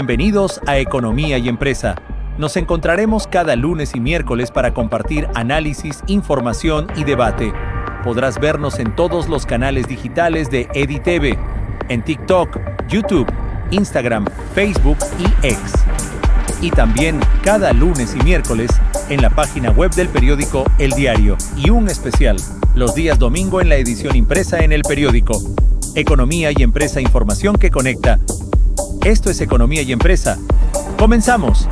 Bienvenidos a Economía y Empresa. Nos encontraremos cada lunes y miércoles para compartir análisis, información y debate. Podrás vernos en todos los canales digitales de EDITV, en TikTok, YouTube, Instagram, Facebook y X. Y también cada lunes y miércoles en la página web del periódico El Diario y un especial los días domingo en la edición impresa en el periódico. Economía y Empresa, información que conecta. Esto es Economía y Empresa. ¡Comenzamos!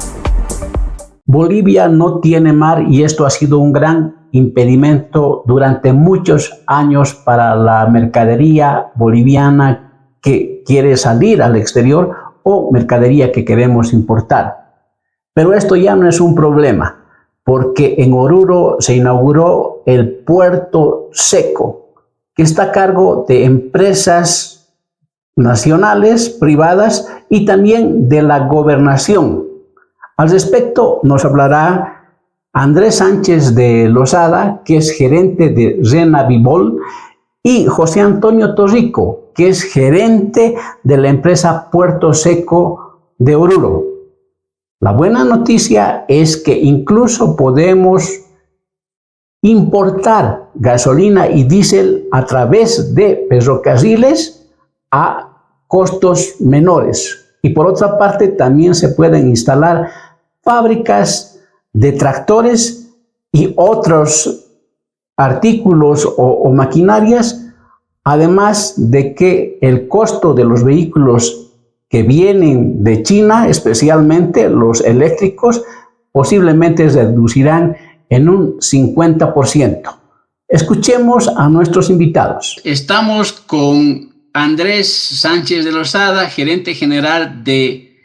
Bolivia no tiene mar y esto ha sido un gran impedimento durante muchos años para la mercadería boliviana que quiere salir al exterior o mercadería que queremos importar. Pero esto ya no es un problema, porque en Oruro se inauguró el puerto seco, que está a cargo de empresas nacionales, privadas y también de la gobernación. Al respecto nos hablará Andrés Sánchez de Lozada, que es gerente de Renavibol, y José Antonio Torrico, que es gerente de la empresa Puerto Seco de Oruro. La buena noticia es que incluso podemos importar gasolina y diésel a través de ferrocarriles a costos menores. Y por otra parte también se pueden instalar fábricas de tractores y otros artículos o maquinarias, además de que el costo de los vehículos que vienen de China, especialmente los eléctricos, posiblemente se reducirán en un 50%. Escuchemos a nuestros invitados. Estamos con Andrés Sánchez de Lozada, gerente general de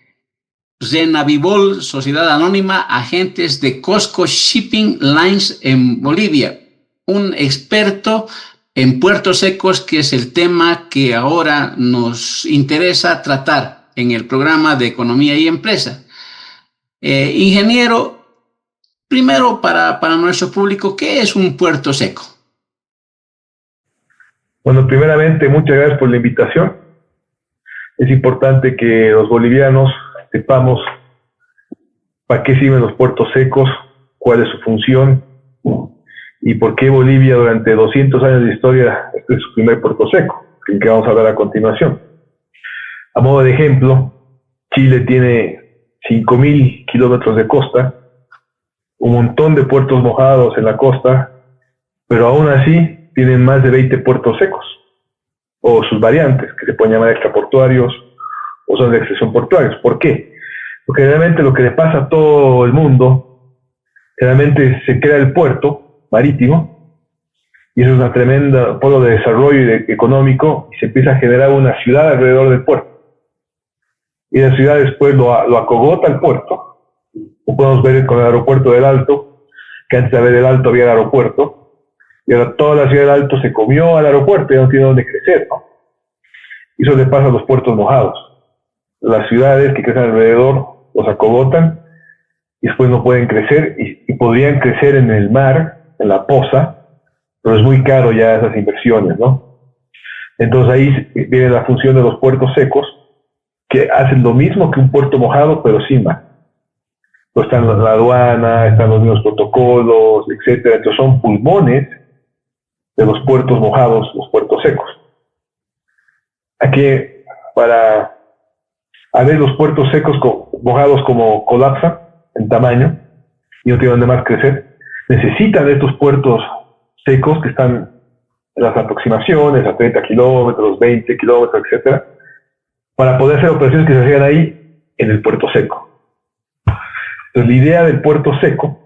Renavibol, Sociedad Anónima, agentes de Cosco Shipping Lines en Bolivia, un experto en puertos secos, que es el tema que ahora nos interesa tratar en el programa de Economía y Empresa. Ingeniero, primero para nuestro público, ¿qué es un puerto seco? Bueno, primeramente, muchas gracias por la invitación. Es importante que los bolivianos sepamos para qué sirven los puertos secos, cuál es su función y por qué Bolivia durante 200 años de historia este es su primer puerto seco, del que vamos a hablar a continuación. A modo de ejemplo, Chile tiene 5.000 kilómetros de costa, un montón de puertos mojados en la costa, pero aún así tienen más de 20 puertos secos, o sus variantes, que se pueden llamar extraportuarios, o son de extensión portuarios. ¿Por qué? Porque realmente lo que le pasa a todo el mundo, realmente se crea el puerto marítimo, y eso es una tremenda polo de desarrollo económico, y se empieza a generar una ciudad alrededor del puerto. Y la ciudad después lo acogota al puerto, como podemos ver con el aeropuerto del Alto, que antes de haber el Alto había el aeropuerto, y ahora toda la ciudad del Alto se comió al aeropuerto y no tiene dónde crecer, ¿no? Y eso le pasa a los puertos mojados. Las ciudades que crecen alrededor los acogotan y después no pueden crecer y podrían crecer en el mar, en la poza, pero es muy caro ya esas inversiones, ¿no? Entonces ahí viene la función de los puertos secos, que hacen lo mismo que un puerto mojado, pero sin mar. Pues están la aduana, están los mismos protocolos, etcétera. Entonces son pulmones de los puertos mojados, los puertos secos. Aquí, para ver los puertos secos mojados como colapsan en tamaño y no tienen dónde más crecer, necesitan de estos puertos secos que están en las aproximaciones a 30 kilómetros, 20 kilómetros, etcétera, para poder hacer operaciones que se hacían ahí en el puerto seco. Entonces, la idea del puerto seco.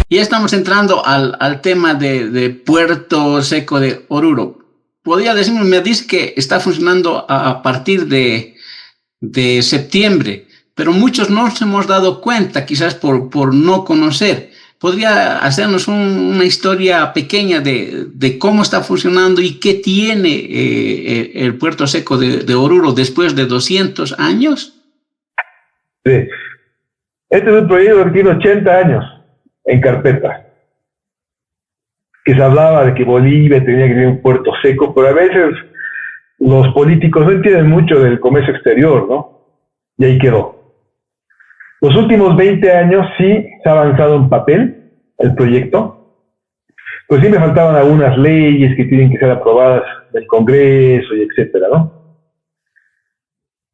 Ya estamos entrando al tema de Puerto Seco de Oruro. ¿Podría decirme, me dice que está funcionando a partir de septiembre, pero muchos no nos hemos dado cuenta, quizás por no conocer? ¿Podría hacernos una historia pequeña de cómo está funcionando y qué tiene el Puerto Seco de Oruro después de 200 años? Sí. Este es un proyecto que tiene 80 años en carpeta, que se hablaba de que Bolivia tenía que tener un puerto seco, pero a veces los políticos no entienden mucho del comercio exterior, ¿no? Y ahí quedó. Los últimos 20 años sí se ha avanzado en papel el proyecto, pues sí me faltaban algunas leyes que tienen que ser aprobadas del Congreso y etcétera, ¿no?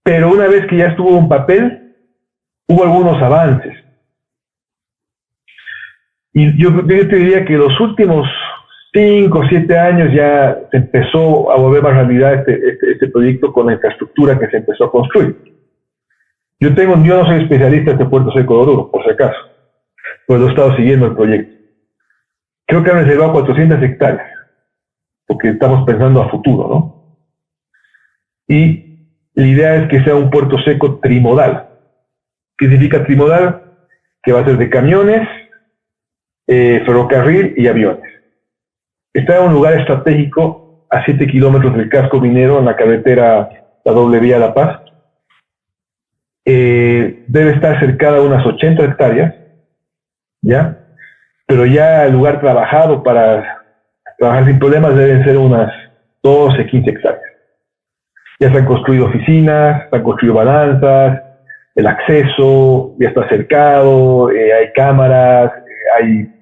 Pero una vez que ya estuvo en papel, hubo algunos avances. Y yo te diría que los últimos 5 o 7 años ya se empezó a volver más realidad este proyecto con la infraestructura que se empezó a construir. Yo no soy especialista en este Puerto Seco de Oruro, por si acaso, pues lo he estado siguiendo el proyecto. Creo que han reservado 400 hectáreas, porque estamos pensando a futuro, ¿no? Y la idea es que sea un puerto seco trimodal. ¿Qué significa trimodal? Que va a ser de camiones, ferrocarril y aviones. Está en un lugar estratégico a 7 kilómetros del casco minero, en la carretera, la doble vía La Paz. Debe estar cercada a unas 80 hectáreas, ¿ya? Pero ya el lugar trabajado para trabajar sin problemas deben ser unas 12, 15 hectáreas. Ya se han construido oficinas, se han construido balanzas, el acceso ya está cercado, hay cámaras, hay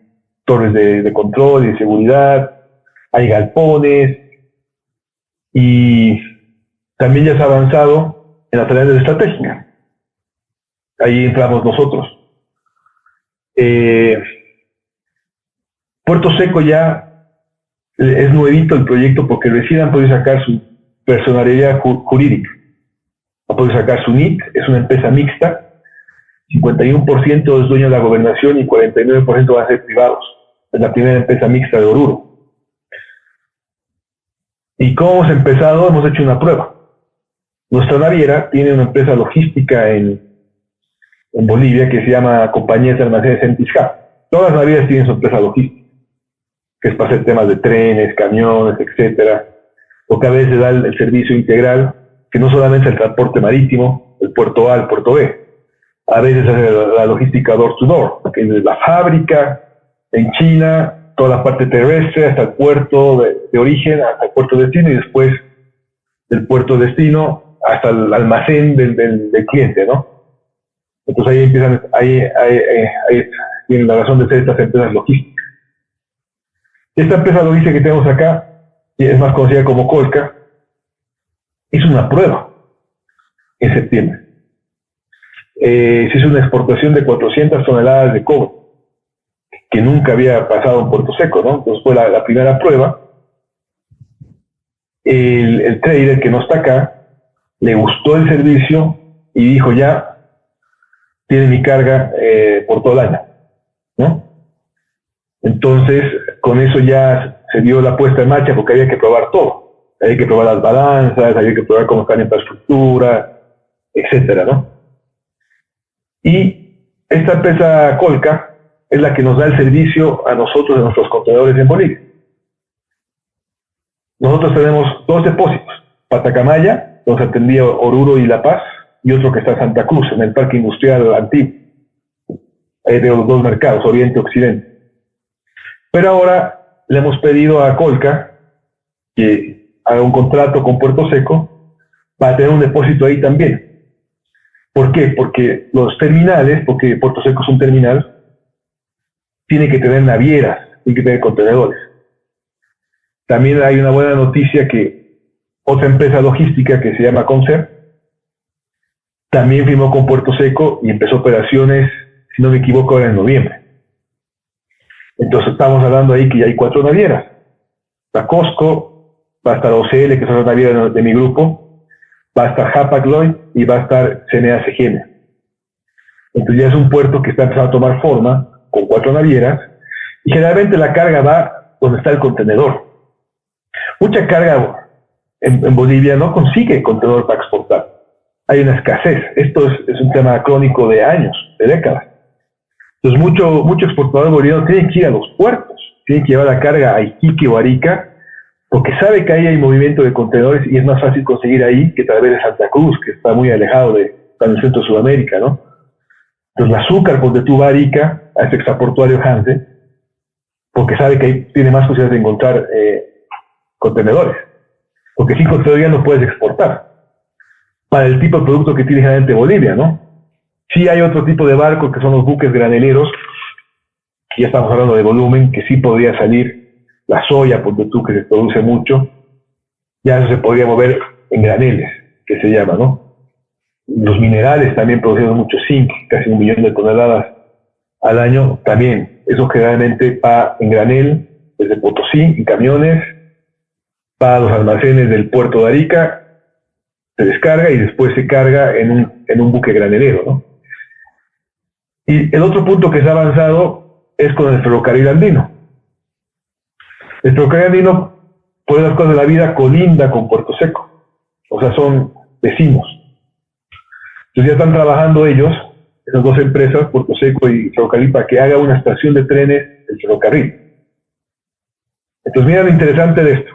torres de control y de seguridad, hay galpones, y también ya se ha avanzado en las tareas estratégicas. Ahí entramos nosotros. Puerto Seco ya es nuevito el proyecto porque recién han podido sacar su personalidad jurídica. Han podido sacar su NIT, es una empresa mixta, 51% es dueño de la gobernación y 49% van a ser privados. Es la primera empresa mixta de Oruro. ¿Y cómo hemos empezado? Hemos hecho una prueba. Nuestra naviera tiene una empresa logística en Bolivia que se llama Compañías de Almacenes Entiscap. Todas las navieras tienen su empresa logística, que es para hacer temas de trenes, camiones, etcétera. O que a veces da el servicio integral, que no solamente es el transporte marítimo, el puerto A al puerto B. A veces hace la logística door to door, que es desde la fábrica en China, toda la parte terrestre hasta el puerto de origen, hasta el puerto de destino, y después del puerto de destino hasta el almacén del cliente, ¿no? Entonces ahí empiezan, ahí tienen la razón de ser estas empresas logísticas. Esta empresa logística que tenemos acá, y es más conocida como Colca, hizo una prueba en septiembre. Se hizo una exportación de 400 toneladas de cobre, que nunca había pasado en Puerto Seco, ¿no? Entonces fue la primera prueba. El trader que no está acá, le gustó el servicio y dijo ya, tiene mi carga por todo el año, ¿no? Entonces, con eso ya se dio la puesta en marcha porque había que probar todo. Había que probar las balanzas, había que probar cómo está la infraestructura, etcétera, ¿no? Y esta empresa Colca es la que nos da el servicio a nosotros de nuestros contenedores en Bolivia. Nosotros tenemos 2 depósitos, Patacamaya, donde se atendía Oruro y La Paz, y otro que está en Santa Cruz, en el Parque Industrial Antiguo. Ahí tenemos 2 mercados, Oriente y Occidente. Pero ahora le hemos pedido a Colca que haga un contrato con Puerto Seco para tener un depósito ahí también. ¿Por qué? Porque los terminales, porque Puerto Seco es un terminal, tiene que tener navieras, tiene que tener contenedores. También hay una buena noticia que otra empresa logística que se llama Concer también firmó con Puerto Seco y empezó operaciones, si no me equivoco, ahora en noviembre. Entonces estamos hablando ahí que ya hay 4 navieras. La Costco, va a estar OCL, que son las navieras de mi grupo, va a estar Hapag-Lloyd y va a estar CNA CGM. Entonces ya es un puerto que está empezando a tomar forma, con 4 navieras, y generalmente la carga va donde está el contenedor. Mucha carga en Bolivia no consigue contenedor para exportar. Hay una escasez. Esto es un tema crónico de años, de décadas. Entonces mucho exportador boliviano tiene que ir a los puertos, tiene que llevar la carga a Iquique o Arica, porque sabe que ahí hay movimiento de contenedores y es más fácil conseguir ahí que tal vez de Santa Cruz, que está muy alejado está en el centro de Sudamérica, ¿no? Entonces el azúcar, porque tú vas a Arica, a este exportuario Hanse, porque sabe que ahí tiene más posibilidades de encontrar contenedores. porque 5 todavía no puedes exportar para el tipo de producto que tiene generalmente Bolivia, ¿no? Sí hay otro tipo de barco que son los buques graneleros, que ya estamos hablando de volumen, que sí podría salir la soya, porque tú que se produce mucho, ya eso se podría mover en graneles, que se llama, ¿no? Los minerales también producen mucho zinc, casi 1 millón de toneladas al año, también, eso generalmente va en granel, desde Potosí, en camiones, para los almacenes del puerto de Arica, se descarga y después se carga en un buque granelero, ¿no? Y el otro punto que se ha avanzado es con el ferrocarril andino. El ferrocarril andino, por las cosas de la vida, colinda con Puerto Seco. O sea, son vecinos. Entonces ya están trabajando ellos, esas dos empresas, Puerto Seco y Ferrocarril, para que haga una estación de trenes del ferrocarril. Entonces mira lo interesante de esto.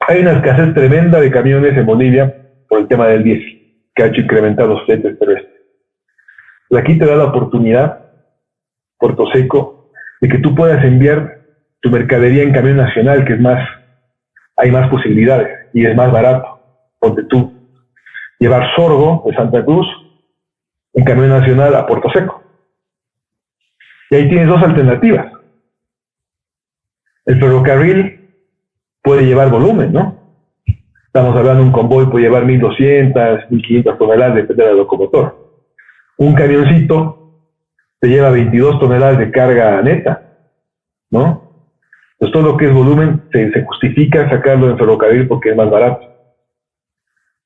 Hay una escasez tremenda de camiones en Bolivia por el tema del diésel, que ha hecho incrementar los fletes terrestres. Aquí te da la oportunidad, Puerto Seco, de que tú puedas enviar tu mercadería en camión nacional, que es más, hay más posibilidades y es más barato. Ponte tú, llevar sorgo de Santa Cruz en camión nacional a Puerto Seco. Y ahí tienes dos alternativas. El ferrocarril puede llevar volumen, ¿no? Estamos hablando de un convoy, puede llevar 1.200, 1.500 toneladas, depende del locomotor. Un camioncito te lleva 22 toneladas de carga neta, ¿no? Entonces todo lo que es volumen se justifica sacarlo en ferrocarril porque es más barato.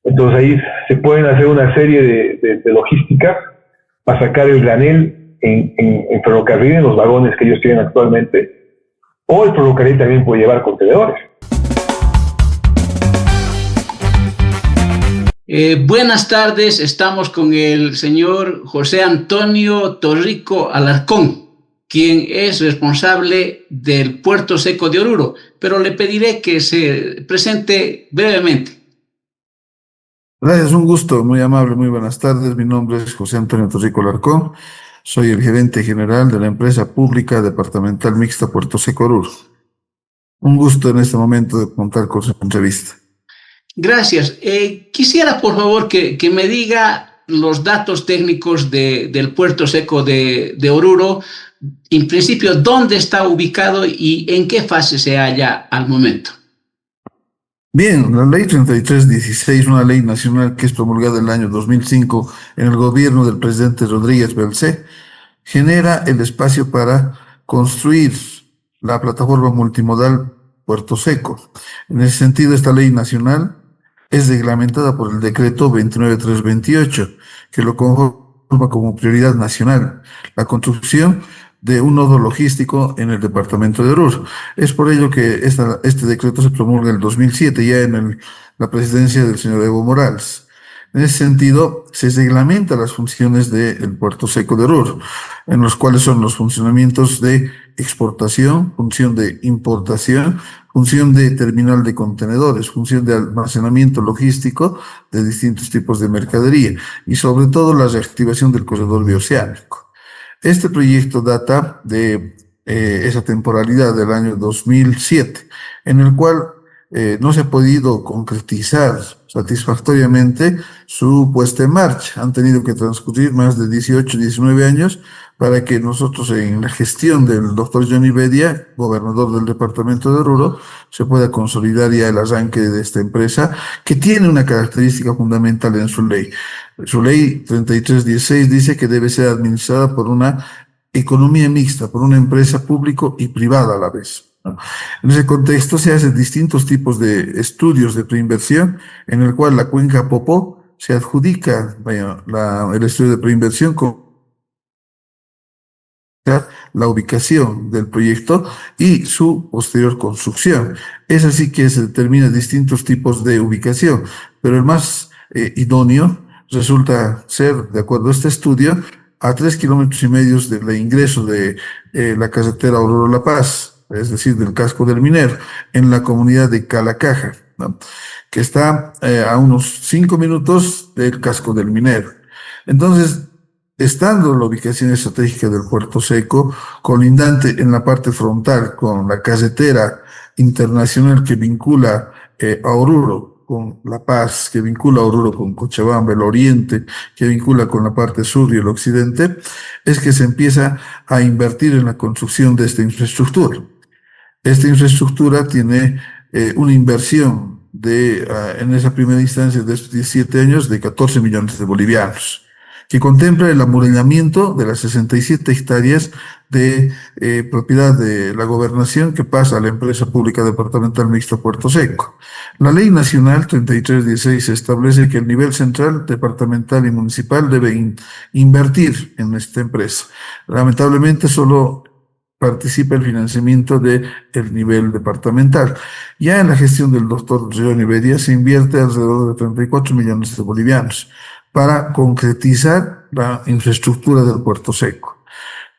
Entonces ahí se pueden hacer una serie de logísticas para sacar el granel en ferrocarril, en los vagones que ellos tienen actualmente, o el ferrocarril también puede llevar contenedores. Buenas tardes, estamos con el señor José Antonio Torrico Alarcón, quien es responsable del Puerto Seco de Oruro, pero le pediré que se presente brevemente. Gracias, un gusto, muy amable, muy buenas tardes. Mi nombre es José Antonio Torrico Alarcón, soy el gerente general de la empresa pública departamental mixta Puerto Seco Oruro. Un gusto en este momento de contar con su entrevista. Gracias. Quisiera, por favor, que me diga los datos técnicos del Puerto Seco de Oruro. En principio, ¿dónde está ubicado y en qué fase se halla al momento? Bien, la ley 3316, una ley nacional que es promulgada en el año 2005 en el gobierno del presidente Rodríguez Belcé, genera el espacio para construir la plataforma multimodal Puerto Seco. En ese sentido, esta ley nacional es reglamentada por el decreto 29328, que lo conforma como prioridad nacional, la construcción de un nodo logístico en el departamento de Oruro. Es por ello que este decreto se promulga en el 2007, ya en la presidencia del señor Evo Morales. En ese sentido, se reglamentan las funciones del Puerto Seco de Oruro, en los cuales son los funcionamientos de exportación, función de importación, función de terminal de contenedores, función de almacenamiento logístico de distintos tipos de mercadería y sobre todo la reactivación del corredor bioceánico. Este proyecto data de esa temporalidad del año 2007, en el cual no se ha podido concretizar satisfactoriamente su puesta en marcha. Han tenido que transcurrir más de 18, 19 años para que nosotros en la gestión del doctor Johnny Bedia, gobernador del departamento de Oruro, se pueda consolidar ya el arranque de esta empresa que tiene una característica fundamental en su ley. Su ley 3316 dice que debe ser administrada por una economía mixta, por una empresa público y privada a la vez. En ese contexto se hacen distintos tipos de estudios de preinversión en el cual la cuenca Popó se adjudica el estudio de preinversión con la ubicación del proyecto y su posterior construcción. Es así que se determinan distintos tipos de ubicación, pero el más idóneo resulta ser, de acuerdo a este estudio, a 3,5 kilómetros del ingreso de la carretera Oruro-La Paz, es decir, del casco del Minero, en la comunidad de Calacaja, ¿no?, que está a unos 5 minutos del casco del Minero. Entonces, estando en la ubicación estratégica del Puerto Seco, colindante en la parte frontal con la carretera internacional que vincula a Oruro con La Paz, que vincula a Oruro con Cochabamba, el oriente, que vincula con la parte sur y el occidente, es que se empieza a invertir en la construcción de esta infraestructura. Esta infraestructura tiene una inversión en esa primera instancia de estos 17 años de 14 millones de bolivianos, que contempla el amurallamiento de las 67 hectáreas de propiedad de la gobernación que pasa a la empresa pública departamental mixta Puerto Seco. La Ley Nacional 3316 establece que el nivel central, departamental y municipal debe invertir en esta empresa. Lamentablemente solo participa el financiamiento del nivel departamental. Ya en la gestión del doctor Johnny Bedia se invierte alrededor de 34 millones de bolivianos para concretizar la infraestructura del Puerto Seco.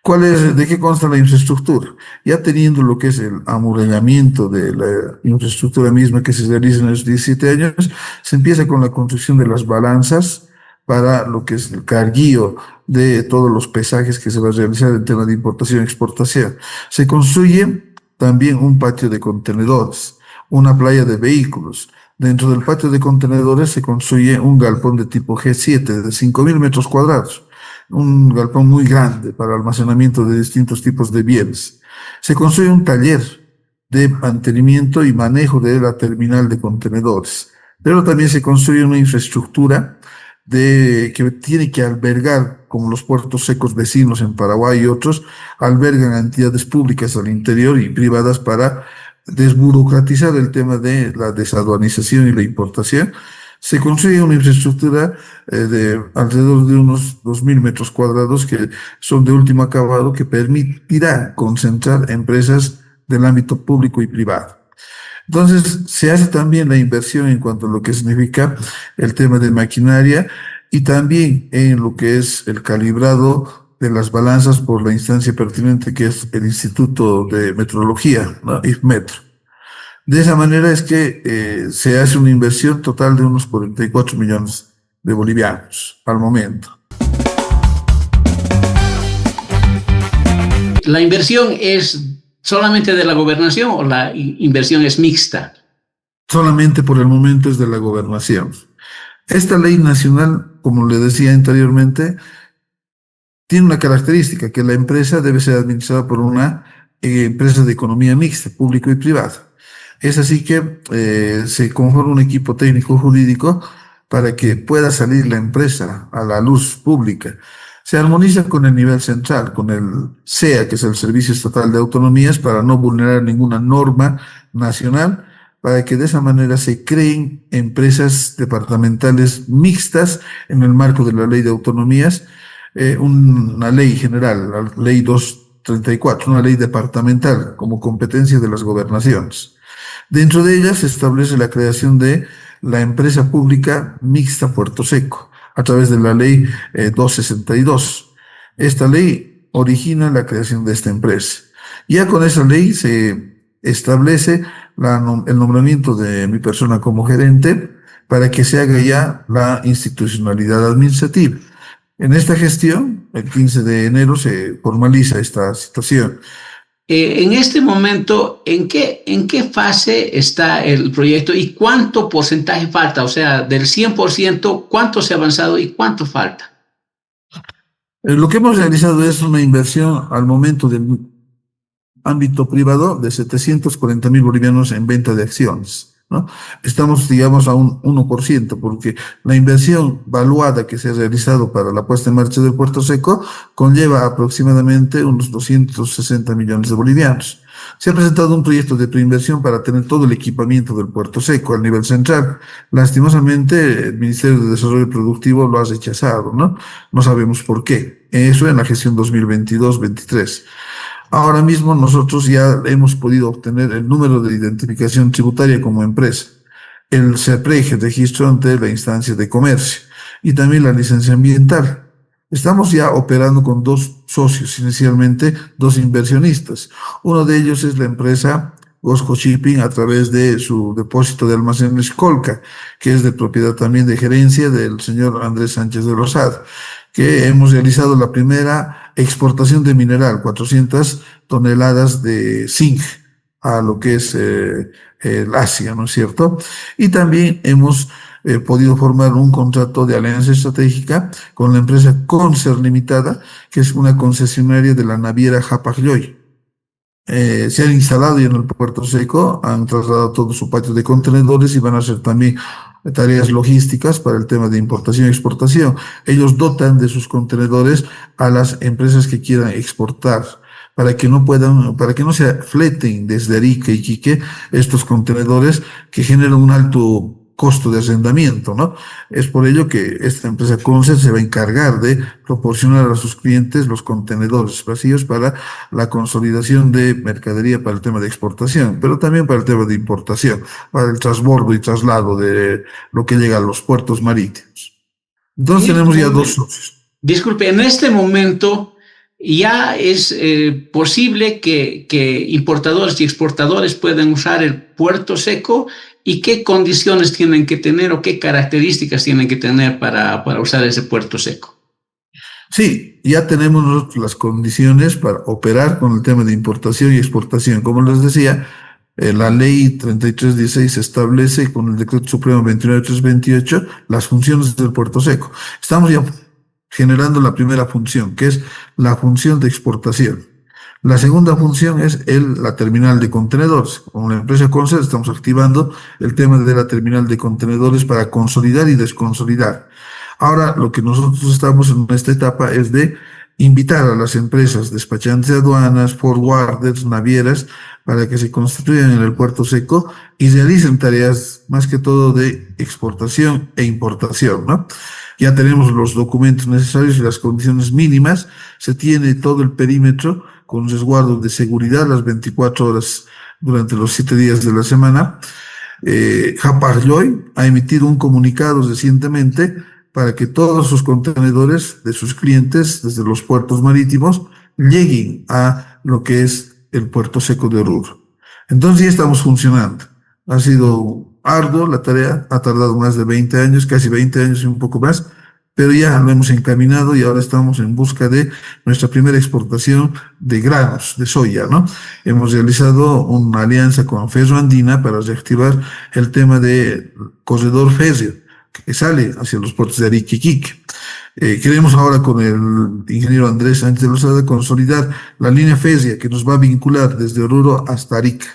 ¿De qué consta la infraestructura? Ya teniendo lo que es el amurallamiento de la infraestructura misma que se realiza en los 17 años, se empieza con la construcción de las balanzas para lo que es el carguío de todos los pesajes que se va a realizar en tema de importación y exportación. Se construye también un patio de contenedores, una playa de vehículos. Dentro del patio de contenedores se construye un galpón de tipo G7 de 5.000 metros cuadrados, un galpón muy grande para almacenamiento de distintos tipos de bienes. Se construye un taller de mantenimiento y manejo de la terminal de contenedores, pero también se construye una infraestructura que tiene que albergar, como los puertos secos vecinos en Paraguay y otros, albergan entidades públicas al interior y privadas para desburocratizar el tema de la desaduanización y la importación. Se construye una infraestructura de alrededor de unos 2.000 metros cuadrados que son de último acabado, que permitirá concentrar empresas del ámbito público y privado. Entonces, se hace también la inversión en cuanto a lo que significa el tema de maquinaria y también en lo que es el calibrado de las balanzas por la instancia pertinente que es el Instituto de Metrología, ¿no? IFMETRO. De esa manera es que se hace una inversión total de unos 44 millones de bolivianos al momento. ¿La inversión es solamente de la gobernación o la inversión es mixta? Solamente por el momento es de la gobernación. Esta ley nacional, como le decía anteriormente, tiene una característica, que la empresa debe ser administrada por una empresa de economía mixta, público y privado. Es así que se conforma un equipo técnico jurídico para que pueda salir la empresa a la luz pública. Se armoniza con el nivel central, con el SEA, que es el Servicio Estatal de Autonomías, para no vulnerar ninguna norma nacional, para que de esa manera se creen empresas departamentales mixtas en el marco de la Ley de Autonomías, una ley general, la Ley 234, una ley departamental como competencia de las gobernaciones. Dentro de ella se establece la creación de la empresa pública mixta Puerto Seco, a través de la ley 262. Esta ley origina la creación de esta empresa. Ya con esa ley se establece el nombramiento de mi persona como gerente para que se haga ya la institucionalidad administrativa. En esta gestión, el 15 de enero, se formaliza esta situación. En este momento, ¿en qué fase está el proyecto y cuánto porcentaje falta? O sea, del 100%, ¿cuánto se ha avanzado y cuánto falta? Lo que hemos realizado es una inversión al momento del ámbito privado de 740.000 bolivianos en venta de acciones, ¿no? Estamos, digamos, a un 1%, porque la inversión valuada que se ha realizado para la puesta en marcha del Puerto Seco conlleva aproximadamente unos 260 millones de bolivianos. Se ha presentado un proyecto de preinversión para tener todo el equipamiento del Puerto Seco al nivel central. Lastimosamente, el Ministerio de Desarrollo Productivo lo ha rechazado, ¿no? No sabemos por qué. Eso en la gestión 2022-23. Ahora mismo nosotros ya hemos podido obtener el número de identificación tributaria como empresa, el CEPREG, el registro ante la instancia de comercio, y también la licencia ambiental. Estamos ya operando con dos socios, inicialmente dos inversionistas. Uno de ellos es la empresa Gosco Shipping a través de su depósito de almacenes Colca, que es de propiedad también de gerencia del señor Andrés Sánchez de Rosado, que hemos realizado la primera exportación de mineral, 400 toneladas de zinc a lo que es el Asia, ¿no es cierto? Y también hemos podido formar un contrato de alianza estratégica con la empresa Concer Limitada, que es una concesionaria de la naviera Hapag-Lloyd. Se han instalado ya en el Puerto Seco, han trasladado todo su patio de contenedores y van a hacer también tareas logísticas para el tema de importación y exportación. Ellos dotan de sus contenedores a las empresas que quieran exportar para que no se fleten desde Arica y Iquique estos contenedores que generan un alto costo de arrendamiento, ¿no? Es por ello que esta empresa Concer se va a encargar de proporcionar a sus clientes los contenedores vacíos para la consolidación de mercadería para el tema de exportación, pero también para el tema de importación, para el transbordo y traslado de lo que llega a los puertos marítimos. Entonces tenemos ya dos socios. Disculpe, en este momento ya es posible que importadores y exportadores puedan usar el puerto seco. ¿Y qué condiciones tienen que tener o qué características tienen que tener para usar ese puerto seco? Sí, ya tenemos nosotros las condiciones para operar con el tema de importación y exportación. Como les decía, la ley 3316 establece con el decreto supremo 29328 las funciones del puerto seco. Estamos ya generando la primera función, que es la función de exportación. La segunda función es la terminal de contenedores. Con la empresa Concer estamos activando el tema de la terminal de contenedores para consolidar y desconsolidar. Ahora, lo que nosotros estamos en esta etapa es de invitar a las empresas despachantes de aduanas, forwarders, navieras, para que se constituyan en el puerto seco y realicen tareas más que todo de exportación e importación, ¿no? Ya tenemos los documentos necesarios y las condiciones mínimas. Se tiene todo el perímetro con resguardo de seguridad las 24 horas durante los 7 días de la semana. Hapag-Lloyd ha emitido un comunicado recientemente para que todos sus contenedores de sus clientes desde los puertos marítimos lleguen a lo que es el puerto seco de Oruro. Entonces ya estamos funcionando. Ha sido arduo la tarea, ha tardado más de 20 años, casi 20 años y un poco más, pero ya lo hemos encaminado y ahora estamos en busca de nuestra primera exportación de granos, de soya, ¿no? Hemos realizado una alianza con Ferroandina para reactivar el tema de corredor férreo que sale hacia los puertos de Arica y Iquique. Queremos ahora con el ingeniero Andrés Sánchez de Lozada consolidar la línea férrea que nos va a vincular desde Oruro hasta Arica,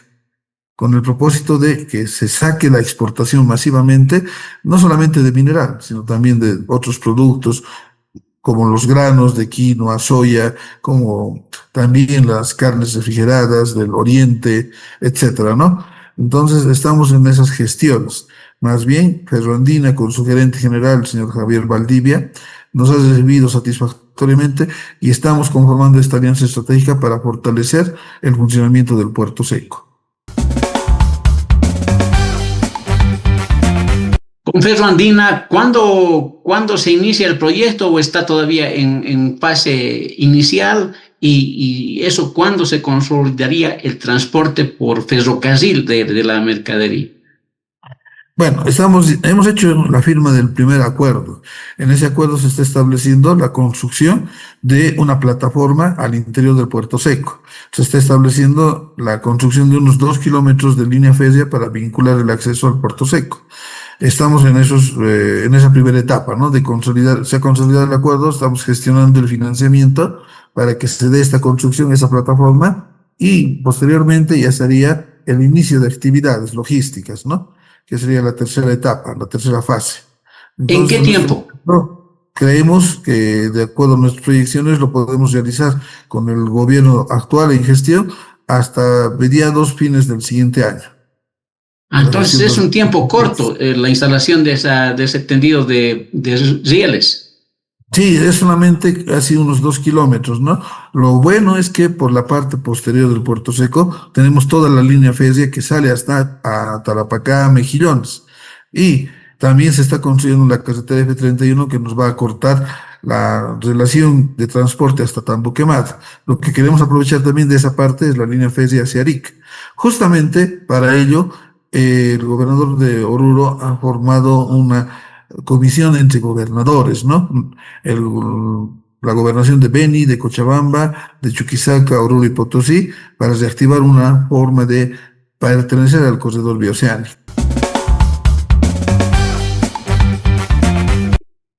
con el propósito de que se saque la exportación masivamente, no solamente de mineral, sino también de otros productos como los granos de quinoa, soya, como también las carnes refrigeradas del oriente, etcétera, ¿no? Entonces estamos en esas gestiones. Más bien, Ferroandina, con su gerente general, el señor Javier Valdivia, nos ha recibido satisfactoriamente y estamos conformando esta alianza estratégica para fortalecer el funcionamiento del puerto seco. Con Ferroandina, ¿cuándo se inicia el proyecto o está todavía en fase inicial? Y eso, ¿cuándo se consolidaría el transporte por ferrocarril de la mercadería? Bueno, hemos hecho la firma del primer acuerdo. En ese acuerdo se está estableciendo la construcción de una plataforma al interior del puerto seco. Se está estableciendo la construcción de unos 2 kilómetros de línea férrea para vincular el acceso al puerto seco. Estamos en esa primera etapa, ¿no? De consolidar, se ha consolidado el acuerdo, estamos gestionando el financiamiento para que se dé esta construcción, esa plataforma, y posteriormente ya sería el inicio de actividades logísticas, ¿no? Que sería la tercera etapa, la tercera fase. Entonces, ¿en qué tiempo? Creemos que, de acuerdo a nuestras proyecciones, lo podemos realizar con el gobierno actual en gestión hasta mediados, fines del siguiente año. Entonces es un tiempo corto la instalación de ese tendido de rieles. Sí, es solamente casi unos 2 kilómetros, ¿no? Lo bueno es que por la parte posterior del Puerto Seco tenemos toda la línea férrea que sale hasta a Tarapacá, Mejillones. Y también se está construyendo la carretera F31 que nos va a cortar la relación de transporte hasta Tambo Quemado. Lo que queremos aprovechar también de esa parte es la línea férrea hacia Arica. Justamente para ello, el gobernador de Oruro ha formado una comisión entre gobernadores, ¿no? El la gobernación de Beni, de Cochabamba, de Chuquisaca, Oruro y Potosí, para reactivar una forma de pertenecer al corredor bioceánico.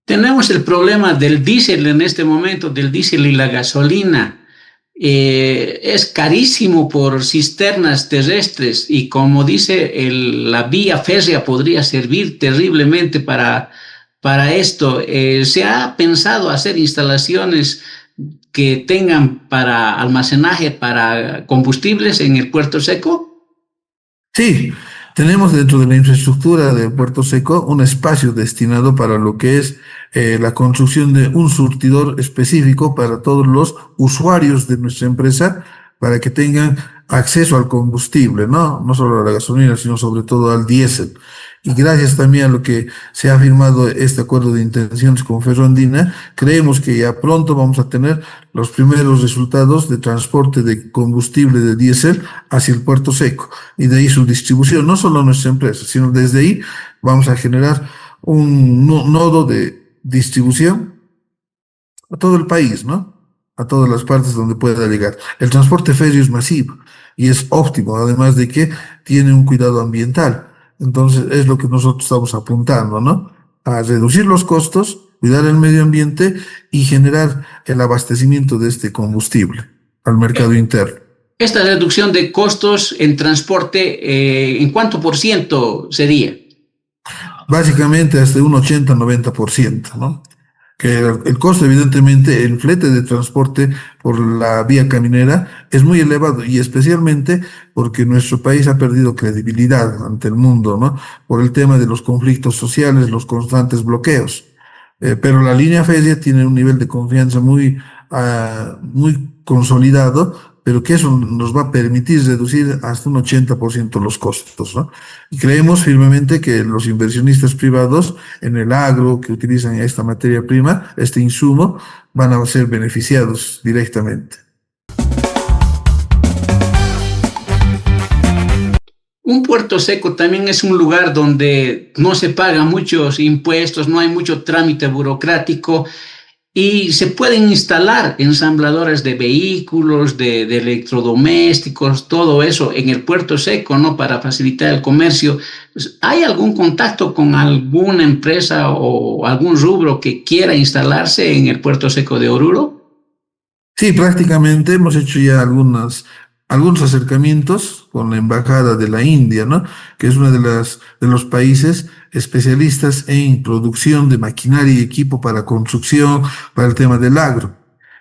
Tenemos el problema del diésel en este momento, del diésel y la gasolina. Es carísimo por cisternas terrestres y como dice, la vía férrea podría servir terriblemente para esto. ¿Se ha pensado hacer instalaciones que tengan para almacenaje para combustibles en el Puerto Seco? Sí, tenemos dentro de la infraestructura de Puerto Seco un espacio destinado para lo que es la construcción de un surtidor específico para todos los usuarios de nuestra empresa, para que tengan acceso al combustible, ¿no? No solo a la gasolina, sino sobre todo al diésel. Y gracias también a lo que se ha firmado este acuerdo de intenciones con Ferroandina, creemos que ya pronto vamos a tener los primeros resultados de transporte de combustible de diésel hacia el Puerto Seco y de ahí su distribución, no solo a nuestra empresa, sino desde ahí vamos a generar un nodo de distribución a todo el país, ¿no? A todas las partes donde pueda llegar. El transporte férreo es masivo y es óptimo, además de que tiene un cuidado ambiental. Entonces, es lo que nosotros estamos apuntando, ¿no? A reducir los costos, cuidar el medio ambiente y generar el abastecimiento de este combustible al mercado interno. Esta reducción de costos en transporte, ¿en cuánto por ciento sería? Básicamente hasta un 80-90%, ¿no? Que el costo, evidentemente, el flete de transporte por la vía caminera es muy elevado y especialmente porque nuestro país ha perdido credibilidad ante el mundo, ¿no? Por el tema de los conflictos sociales, los constantes bloqueos. Pero la línea férrea tiene un nivel de confianza muy consolidado, pero que eso nos va a permitir reducir hasta un 80% los costos, ¿no? Y creemos firmemente que los inversionistas privados en el agro que utilizan esta materia prima, este insumo, van a ser beneficiados directamente. Un puerto seco también es un lugar donde no se pagan muchos impuestos, no hay mucho trámite burocrático y se pueden instalar ensambladoras de vehículos, de electrodomésticos, todo eso en el puerto seco, ¿no? Para facilitar el comercio. ¿Hay algún contacto con alguna empresa o algún rubro que quiera instalarse en el puerto seco de Oruro? Sí, prácticamente hemos hecho ya algunos acercamientos con la Embajada de la India, ¿no? Que es uno de los países especialistas en producción de maquinaria y equipo para construcción, para el tema del agro.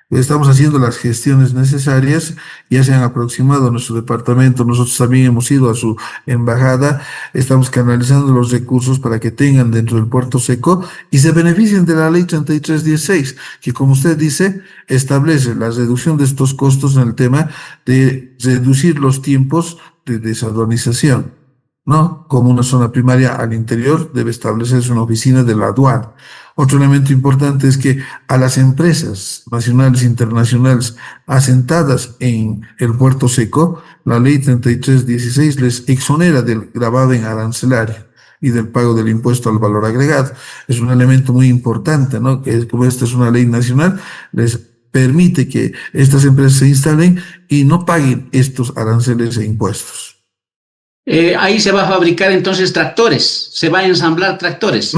Estamos haciendo las gestiones necesarias, ya se han aproximado a nuestro departamento, nosotros también hemos ido a su embajada, estamos canalizando los recursos para que tengan dentro del puerto seco y se beneficien de la ley 3316, que como usted dice, establece la reducción de estos costos en el tema de reducir los tiempos de desaduanización, ¿no? Como una zona primaria al interior debe establecerse una oficina de la aduana. Otro elemento importante es que a las empresas nacionales e internacionales asentadas en el puerto seco, la ley 3316 les exonera del gravamen arancelario y del pago del impuesto al valor agregado. Es un elemento muy importante, ¿no? Que como esta es una ley nacional, les permite que estas empresas se instalen y no paguen estos aranceles e impuestos. Ahí se va a fabricar entonces tractores, se va a ensamblar tractores.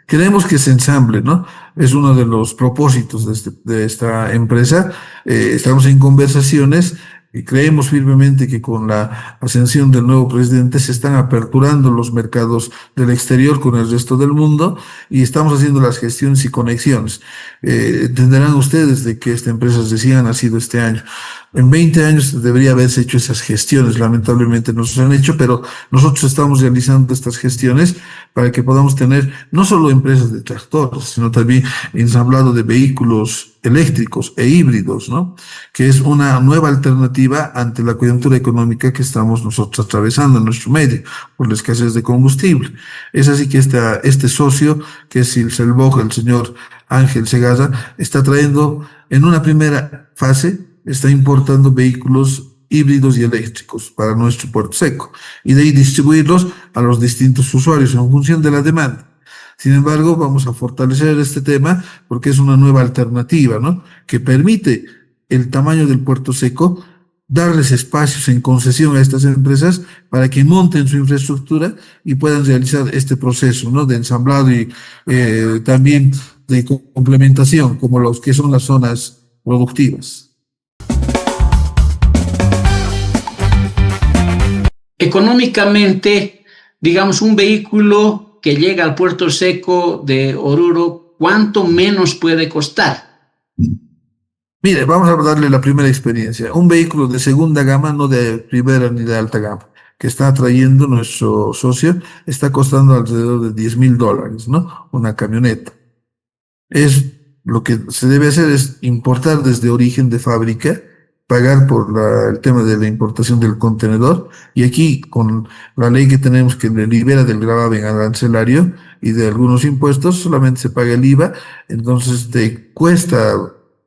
Queremos que se ensamble, ¿no? Es uno de los propósitos de esta empresa. Estamos en conversaciones y creemos firmemente que con la ascensión del nuevo presidente se están aperturando los mercados del exterior con el resto del mundo y estamos haciendo las gestiones y conexiones. Entenderán ustedes de que esta empresa recién ha nacido este año. En 20 años debería haberse hecho esas gestiones, lamentablemente no se han hecho, pero nosotros estamos realizando estas gestiones para que podamos tener no solo empresas de tractores, sino también ensamblado de vehículos eléctricos e híbridos, ¿no? Que es una nueva alternativa ante la coyuntura económica que estamos nosotros atravesando en nuestro medio por la escasez de combustible. Es así que este socio, que es el señor Ángel Segarra, está trayendo en una primera fase, está importando vehículos híbridos y eléctricos para nuestro puerto seco y de ahí distribuirlos a los distintos usuarios en función de la demanda. Sin embargo, vamos a fortalecer este tema porque es una nueva alternativa, ¿no? Que permite el tamaño del puerto seco, darles espacios en concesión a estas empresas para que monten su infraestructura y puedan realizar este proceso, ¿no? De ensamblado y también de complementación, como los que son las zonas productivas. Económicamente, digamos, un vehículo que llega al puerto seco de Oruro, ¿cuánto menos puede costar? Mire, vamos a darle la primera experiencia. Un vehículo de segunda gama, no de primera ni de alta gama, que está trayendo nuestro socio, está costando alrededor de $10,000, ¿no? Una camioneta. Lo que se debe hacer es importar desde origen de fábrica, pagar por el tema de la importación del contenedor, y aquí con la ley que tenemos que le libera del gravamen arancelario y de algunos impuestos, solamente se paga el IVA, entonces te cuesta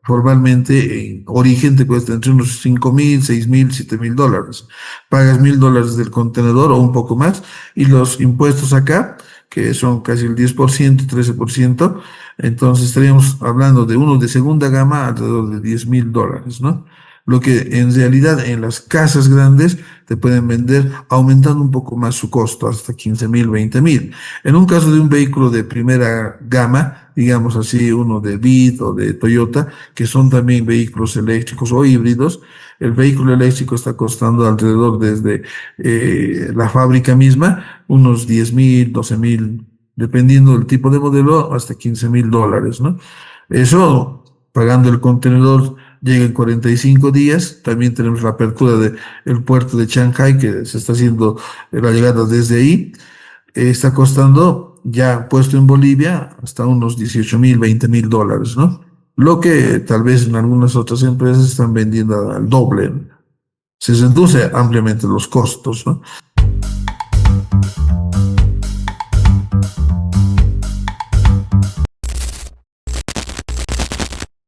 formalmente en origen te cuesta entre unos $5,000, $6,000, $7,000. Pagas $1,000 del contenedor o un poco más, y los impuestos acá, que son casi el 10%, 13%, entonces estaríamos hablando de uno de segunda gama alrededor de $10,000, ¿no? Lo que en realidad en las casas grandes te pueden vender aumentando un poco más su costo, hasta 15,000, 20,000. En un caso de un vehículo de primera gama, digamos así, uno de Bit o de Toyota, que son también vehículos eléctricos o híbridos, el vehículo eléctrico está costando alrededor desde la fábrica misma, unos 10,000, 12,000, dependiendo del tipo de modelo, hasta $15,000, ¿no? Eso, pagando el contenedor, llega en 45 días. También tenemos la apertura del puerto de Shanghai, que se está haciendo la llegada desde ahí. Está costando, ya puesto en Bolivia, hasta unos 18,000, $20,000, ¿no? Lo que tal vez en algunas otras empresas están vendiendo al doble. Se reduce ampliamente los costos, ¿no?